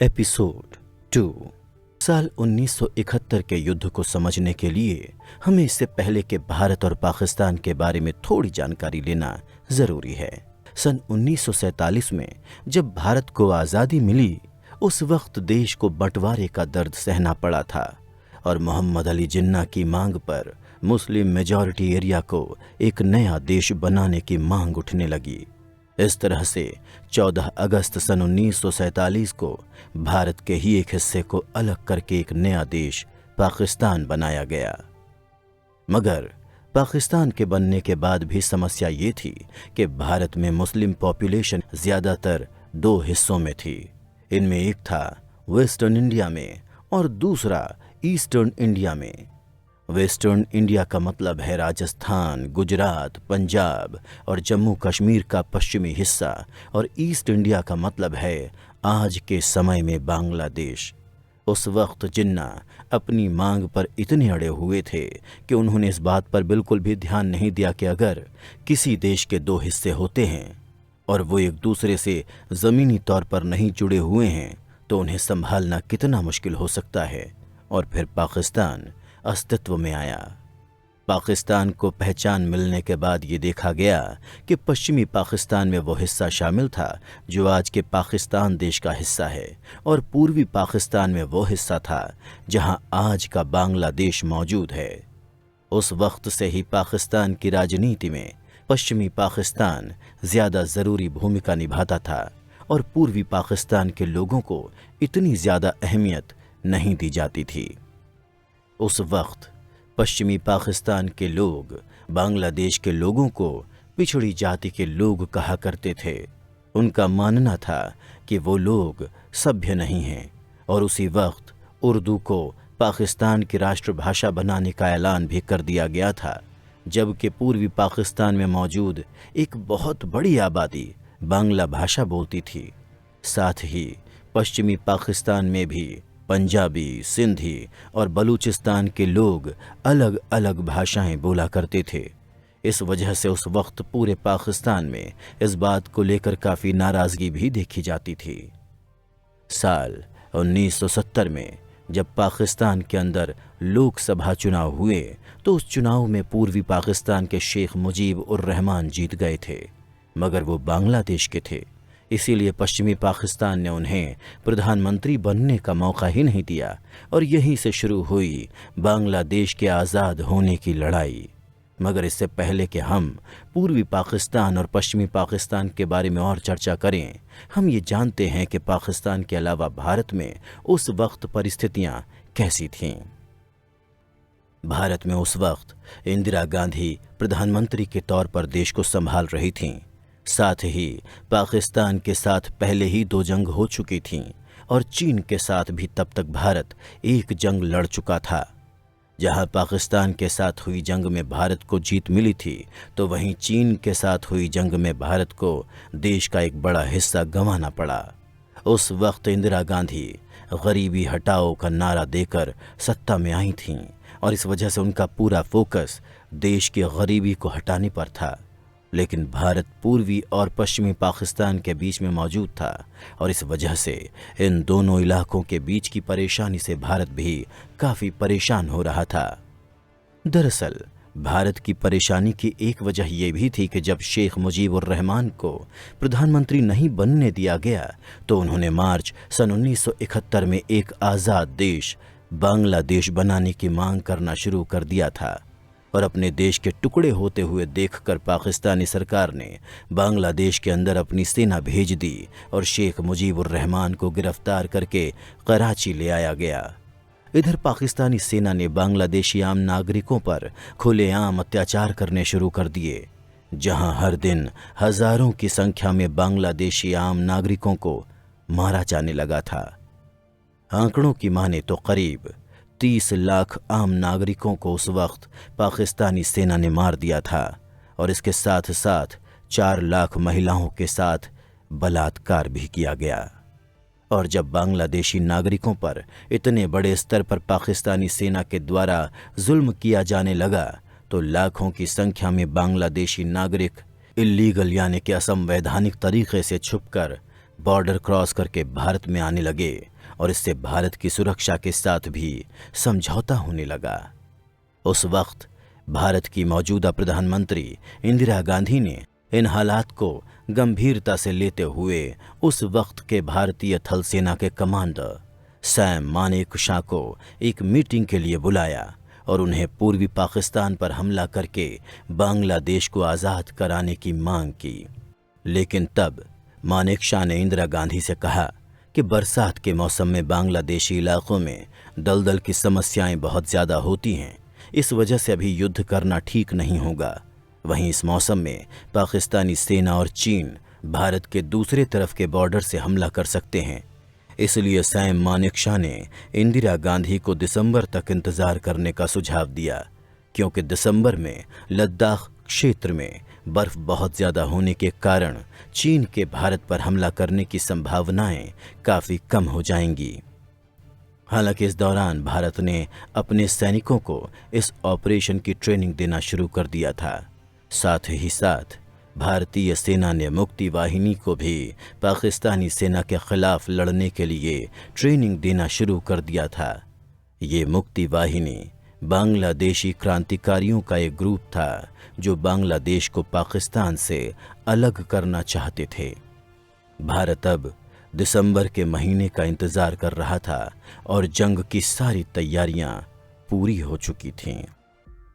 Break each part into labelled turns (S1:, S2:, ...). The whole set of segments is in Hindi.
S1: एपिसोड 2। साल 1971 के युद्ध को समझने के लिए हमें इससे पहले के भारत और पाकिस्तान के बारे में थोड़ी जानकारी लेना जरूरी है। सन 1947 में जब भारत को आज़ादी मिली, उस वक्त देश को बंटवारे का दर्द सहना पड़ा था और मोहम्मद अली जिन्ना की मांग पर मुस्लिम मेजॉरिटी एरिया को एक नया देश बनाने की मांग उठने लगी। इस तरह से 14 अगस्त सन 1947 को भारत के ही एक हिस्से को अलग करके एक नया देश पाकिस्तान बनाया गया। मगर पाकिस्तान के बनने के बाद भी समस्या ये थी कि भारत में मुस्लिम पॉपुलेशन ज्यादातर दो हिस्सों में थी। इनमें एक था वेस्टर्न इंडिया में और दूसरा ईस्टर्न इंडिया में। वेस्टर्न इंडिया का मतलब है राजस्थान, गुजरात, पंजाब और जम्मू कश्मीर का पश्चिमी हिस्सा, और ईस्ट इंडिया का मतलब है आज के समय में बांग्लादेश। उस वक्त जिन्ना अपनी मांग पर इतने अड़े हुए थे कि उन्होंने इस बात पर बिल्कुल भी ध्यान नहीं दिया कि अगर किसी देश के दो हिस्से होते हैं और वो एक दूसरे से ज़मीनी तौर पर नहीं जुड़े हुए हैं तो उन्हें संभालना कितना मुश्किल हो सकता है। और फिर पाकिस्तान अस्तित्व में आया। पाकिस्तान को पहचान मिलने के बाद ये देखा गया कि पश्चिमी पाकिस्तान में वो हिस्सा शामिल था जो आज के पाकिस्तान देश का हिस्सा है, और पूर्वी पाकिस्तान में वो हिस्सा था जहां आज का बांग्लादेश मौजूद है। उस वक्त से ही पाकिस्तान की राजनीति में पश्चिमी पाकिस्तान ज्यादा जरूरी भूमिका निभाता था और पूर्वी पाकिस्तान के लोगों को इतनी ज्यादा अहमियत नहीं दी जाती थी। उस वक्त पश्चिमी पाकिस्तान के लोग बांग्लादेश के लोगों को पिछड़ी जाति के लोग कहा करते थे। उनका मानना था कि वो लोग सभ्य नहीं हैं, और उसी वक्त उर्दू को पाकिस्तान की राष्ट्रभाषा बनाने का ऐलान भी कर दिया गया था, जबकि पूर्वी पाकिस्तान में मौजूद एक बहुत बड़ी आबादी बांग्ला भाषा बोलती थी। साथ ही पश्चिमी पाकिस्तान में भी पंजाबी, सिंधी और बलूचिस्तान के लोग अलग अलग भाषाएं बोला करते थे। इस वजह से उस वक्त पूरे पाकिस्तान में इस बात को लेकर काफ़ी नाराज़गी भी देखी जाती थी। साल 1970 में जब पाकिस्तान के अंदर लोकसभा चुनाव हुए तो उस चुनाव में पूर्वी पाकिस्तान के शेख मुजीब उर रहमान जीत गए थे, मगर वो बांग्लादेश के थे। इसीलिए पश्चिमी पाकिस्तान ने उन्हें प्रधानमंत्री बनने का मौका ही नहीं दिया, और यहीं से शुरू हुई बांग्लादेश के आज़ाद होने की लड़ाई। मगर इससे पहले कि हम पूर्वी पाकिस्तान और पश्चिमी पाकिस्तान के बारे में और चर्चा करें, हम ये जानते हैं कि पाकिस्तान के अलावा भारत में उस वक्त परिस्थितियां कैसी थीं। भारत में उस वक्त इंदिरा गांधी प्रधानमंत्री के तौर पर देश को संभाल रही थीं। साथ ही पाकिस्तान के साथ पहले ही 2 जंग हो चुकी थीं, और चीन के साथ भी तब तक भारत एक जंग लड़ चुका था। जहां पाकिस्तान के साथ हुई जंग में भारत को जीत मिली थी, तो वहीं चीन के साथ हुई जंग में भारत को देश का एक बड़ा हिस्सा गंवाना पड़ा। उस वक्त इंदिरा गांधी गरीबी हटाओ का नारा देकर सत्ता में आई थीं, और इस वजह से उनका पूरा फोकस देश की गरीबी को हटाने पर था। लेकिन भारत पूर्वी और पश्चिमी पाकिस्तान के बीच में मौजूद था, और इस वजह से इन दोनों इलाकों के बीच की परेशानी से भारत भी काफ़ी परेशान हो रहा था। दरअसल भारत की परेशानी की एक वजह यह भी थी कि जब शेख मुजीब उर रहमान को प्रधानमंत्री नहीं बनने दिया गया तो उन्होंने मार्च सन 1971 में एक आज़ाद देश बांग्लादेश बनाने की मांग करना शुरू कर दिया था, और अपने देश के टुकड़े होते हुए देखकर पाकिस्तानी सरकार ने बांग्लादेश के अंदर अपनी सेना भेज दी और शेख मुजीब उर रहमान को गिरफ्तार करके कराची ले आया गया। इधर पाकिस्तानी सेना ने बांग्लादेशी आम नागरिकों पर खुलेआम अत्याचार करने शुरू कर दिए, जहां हर दिन हजारों की संख्या में बांग्लादेशी आम नागरिकों को मारा जाने लगा था। आंकड़ों की माने तो करीब 30 लाख आम नागरिकों को उस वक्त पाकिस्तानी सेना ने मार दिया था, और इसके साथ साथ 4 लाख महिलाओं के साथ बलात्कार भी किया गया। और जब बांग्लादेशी नागरिकों पर इतने बड़े स्तर पर पाकिस्तानी सेना के द्वारा जुल्म किया जाने लगा तो लाखों की संख्या में बांग्लादेशी नागरिक इल्लीगल यानी कि असंवैधानिक तरीके से छुपकर बॉर्डर क्रॉस करके भारत में आने लगे और इससे भारत की सुरक्षा के साथ भी समझौता होने लगा। उस वक्त भारत की मौजूदा प्रधानमंत्री इंदिरा गांधी ने इन हालात को गंभीरता से लेते हुए उस वक्त के भारतीय थल सेना के कमांडर सैम मानेकशॉ को एक मीटिंग के लिए बुलाया और उन्हें पूर्वी पाकिस्तान पर हमला करके बांग्लादेश को आज़ाद कराने की मांग की। लेकिन तब मानेकशॉ ने इंदिरा गांधी से कहा कि बरसात के मौसम में बांग्लादेशी इलाकों में दलदल की समस्याएं बहुत ज़्यादा होती हैं, इस वजह से अभी युद्ध करना ठीक नहीं होगा। वहीं इस मौसम में पाकिस्तानी सेना और चीन भारत के दूसरे तरफ के बॉर्डर से हमला कर सकते हैं। इसलिए सैम मानेकशॉ ने इंदिरा गांधी को दिसंबर तक इंतजार करने का सुझाव दिया, क्योंकि दिसंबर में लद्दाख क्षेत्र में बर्फ बहुत ज़्यादा होने के कारण चीन के भारत पर हमला करने की संभावनाएं काफ़ी कम हो जाएंगी। हालांकि इस दौरान भारत ने अपने सैनिकों को इस ऑपरेशन की ट्रेनिंग देना शुरू कर दिया था। साथ ही साथ भारतीय सेना ने मुक्ति वाहिनी को भी पाकिस्तानी सेना के खिलाफ लड़ने के लिए ट्रेनिंग देना शुरू कर दिया था। ये मुक्ति वाहिनी बांग्लादेशी क्रांतिकारियों का एक ग्रुप था जो बांग्लादेश को पाकिस्तान से अलग करना चाहते थे। भारत अब दिसंबर के महीने का इंतजार कर रहा था और जंग की सारी तैयारियां पूरी हो चुकी थीं।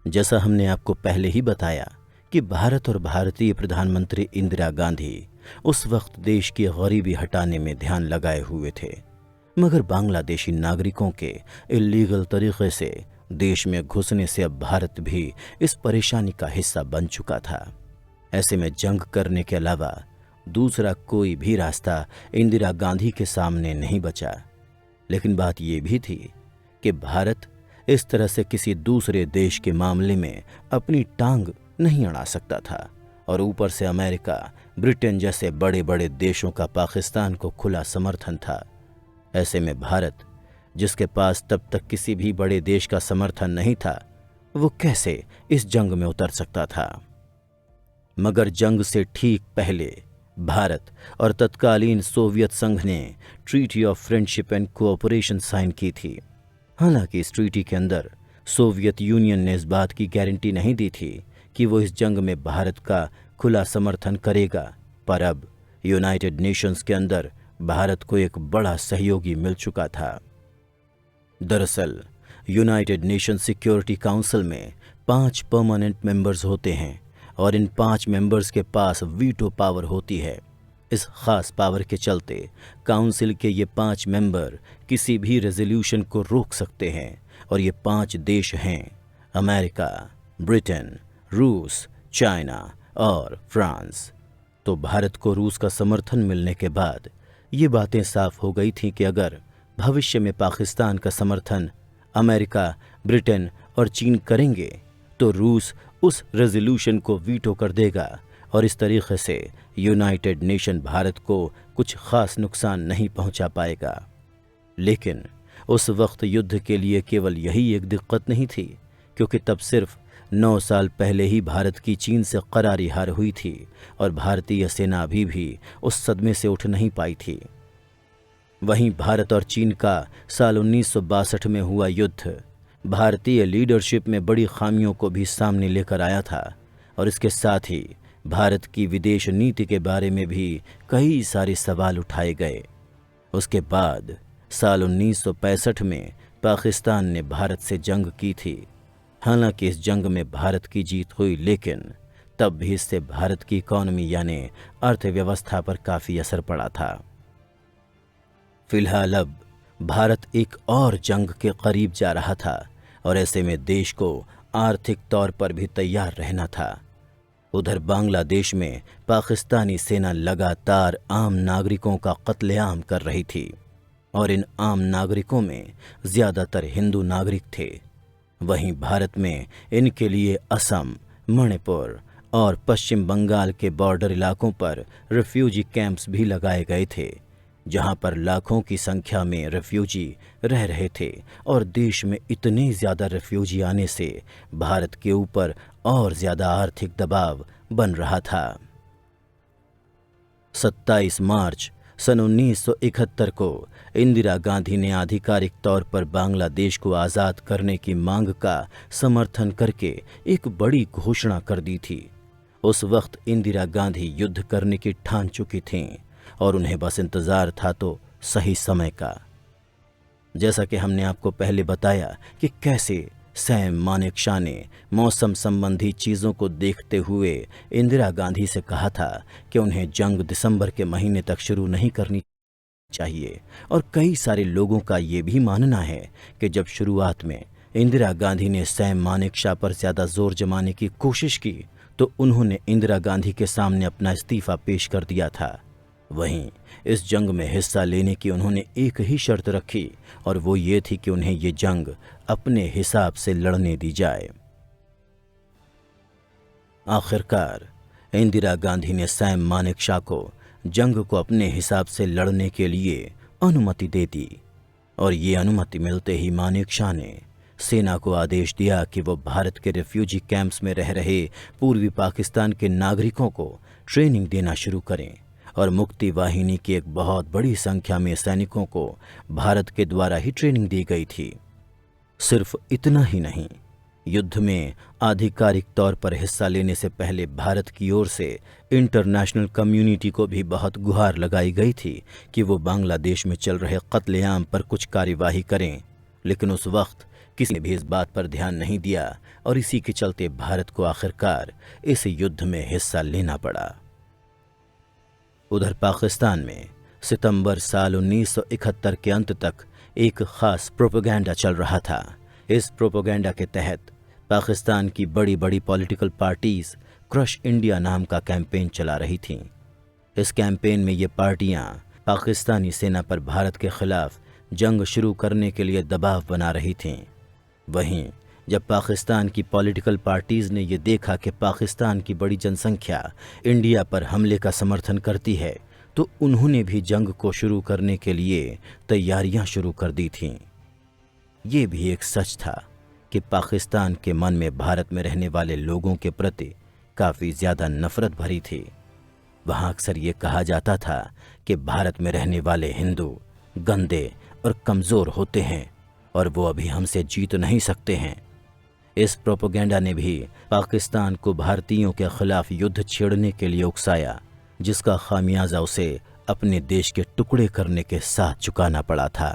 S1: जैसा हमने आपको पहले ही बताया कि भारत और भारतीय प्रधानमंत्री इंदिरा गांधी उस वक्त देश की गरीबी हटाने में ध्यान लगाए हुए थे, मगर बांग्लादेशी नागरिकों के इल्लीगल तरीके से देश में घुसने से अब भारत भी इस परेशानी का हिस्सा बन चुका था। ऐसे में जंग करने के अलावा दूसरा कोई भी रास्ता इंदिरा गांधी के सामने नहीं बचा। लेकिन बात यह भी थी कि भारत इस तरह से किसी दूसरे देश के मामले में अपनी टांग नहीं अड़ा सकता था, और ऊपर से अमेरिका, ब्रिटेन जैसे बड़े बड़े देशों का पाकिस्तान को खुला समर्थन था। ऐसे में भारत, जिसके पास तब तक किसी भी बड़े देश का समर्थन नहीं था, वो कैसे इस जंग में उतर सकता था। मगर जंग से ठीक पहले भारत और तत्कालीन सोवियत संघ ने treaty of friendship and cooperation sign की थी। हालांकि इस ट्रीटी के अंदर सोवियत यूनियन ने इस बात की गारंटी नहीं दी थी कि वो इस जंग में भारत का खुला समर्थन करेगा, पर अब यूनाइटेड नेशंस के अंदर भारत को एक बड़ा सहयोगी मिल चुका था। दरअसल यूनाइटेड नेशन सिक्योरिटी काउंसिल में 5 परमानेंट मेंबर्स होते हैं और इन 5 मेंबर्स के पास वीटो पावर होती है। इस खास पावर के चलते काउंसिल के ये 5 मेंबर किसी भी रेजोल्यूशन को रोक सकते हैं, और ये 5 देश हैं अमेरिका, ब्रिटेन, रूस, चाइना और फ्रांस। तो भारत को रूस का समर्थन मिलने के बाद ये बातें साफ हो गई थीं कि अगर भविष्य में पाकिस्तान का समर्थन अमेरिका, ब्रिटेन और चीन करेंगे तो रूस उस रेजोल्यूशन को वीटो कर देगा, और इस तरीके से यूनाइटेड नेशन भारत को कुछ खास नुकसान नहीं पहुंचा पाएगा। लेकिन उस वक्त युद्ध के लिए केवल यही एक दिक्कत नहीं थी, क्योंकि तब सिर्फ 9 साल पहले ही भारत की चीन से करारी हार हुई थी और भारतीय सेना अभी भी उस सदमे से उठ नहीं पाई थी। वहीं भारत और चीन का साल 1962 में हुआ युद्ध भारतीय लीडरशिप में बड़ी खामियों को भी सामने लेकर आया था, और इसके साथ ही भारत की विदेश नीति के बारे में भी कई सारे सवाल उठाए गए। उसके बाद साल 1965 में पाकिस्तान ने भारत से जंग की थी। हालांकि इस जंग में भारत की जीत हुई, लेकिन तब भी इससे भारत की इकॉनमी यानी अर्थव्यवस्था पर काफ़ी असर पड़ा था। फिलहाल अब भारत एक और जंग के करीब जा रहा था, और ऐसे में देश को आर्थिक तौर पर भी तैयार रहना था। उधर बांग्लादेश में पाकिस्तानी सेना लगातार आम नागरिकों का कत्लेआम कर रही थी, और इन आम नागरिकों में ज़्यादातर हिंदू नागरिक थे। वहीं भारत में इनके लिए असम, मणिपुर और पश्चिम बंगाल के बॉर्डर इलाकों पर रिफ्यूजी कैंप्स भी लगाए गए थे, जहां पर लाखों की संख्या में रिफ्यूजी रह रहे थे, और देश में इतने ज़्यादा रिफ्यूजी आने से भारत के ऊपर और ज़्यादा आर्थिक दबाव बन रहा था। 27 मार्च सन 1971 को इंदिरा गांधी ने आधिकारिक तौर पर बांग्लादेश को आज़ाद करने की मांग का समर्थन करके एक बड़ी घोषणा कर दी थी। उस वक्त इंदिरा गांधी युद्ध करने की ठान चुकी थीं और उन्हें बस इंतजार था तो सही समय का। जैसा कि हमने आपको पहले बताया कि कैसे सैम मानेकशॉ ने मौसम संबंधी चीज़ों को देखते हुए इंदिरा गांधी से कहा था कि उन्हें जंग दिसंबर के महीने तक शुरू नहीं करनी चाहिए, और कई सारे लोगों का ये भी मानना है कि जब शुरुआत में इंदिरा गांधी ने सैम मानेकशॉ पर ज़्यादा जोर जमाने की कोशिश की तो उन्होंने इंदिरा गांधी के सामने अपना इस्तीफा पेश कर दिया था। वहीं इस जंग में हिस्सा लेने की उन्होंने एक ही शर्त रखी, और वो ये थी कि उन्हें ये जंग अपने हिसाब से लड़ने दी जाए। आखिरकार इंदिरा गांधी ने सैम मानेकशॉ को जंग को अपने हिसाब से लड़ने के लिए अनुमति दे दी, और ये अनुमति मिलते ही मानेकशॉ ने सेना को आदेश दिया कि वो भारत के रिफ्यूजी कैंप्स में रह रहे पूर्वी पाकिस्तान के नागरिकों को ट्रेनिंग देना शुरू करें, और मुक्ति वाहिनी की एक बहुत बड़ी संख्या में सैनिकों को भारत के द्वारा ही ट्रेनिंग दी गई थी। सिर्फ इतना ही नहीं, युद्ध में आधिकारिक तौर पर हिस्सा लेने से पहले भारत की ओर से इंटरनेशनल कम्युनिटी को भी बहुत गुहार लगाई गई थी कि वो बांग्लादेश में चल रहे कत्लेआम पर कुछ कार्यवाही करें, लेकिन उस वक्त किसी ने भी इस बात पर ध्यान नहीं दिया, और इसी के चलते भारत को आखिरकार इस युद्ध में हिस्सा लेना पड़ा। उधर पाकिस्तान में सितंबर साल 1971 के अंत तक एक खास प्रोपेगेंडा चल रहा था। इस प्रोपेगेंडा के तहत पाकिस्तान की बड़ी बड़ी पॉलिटिकल पार्टीज क्रश इंडिया नाम का कैंपेन चला रही थीं। इस कैंपेन में ये पार्टियां पाकिस्तानी सेना पर भारत के खिलाफ जंग शुरू करने के लिए दबाव बना रही थीं। वहीं जब पाकिस्तान की पॉलिटिकल पार्टीज़ ने यह देखा कि पाकिस्तान की बड़ी जनसंख्या इंडिया पर हमले का समर्थन करती है, तो उन्होंने भी जंग को शुरू करने के लिए तैयारियां शुरू कर दी थीं। ये भी एक सच था कि पाकिस्तान के मन में भारत में रहने वाले लोगों के प्रति काफ़ी ज़्यादा नफरत भरी थी। वहाँ अक्सर ये कहा जाता था कि भारत में रहने वाले हिंदू गंदे और कमज़ोर होते हैं और वो अभी हमसे जीत नहीं सकते हैं। इस प्रोपेगेंडा ने भी पाकिस्तान को भारतीयों के खिलाफ युद्ध छेड़ने के लिए उकसाया, जिसका खामियाजा उसे अपने देश के टुकड़े करने के साथ चुकाना पड़ा था।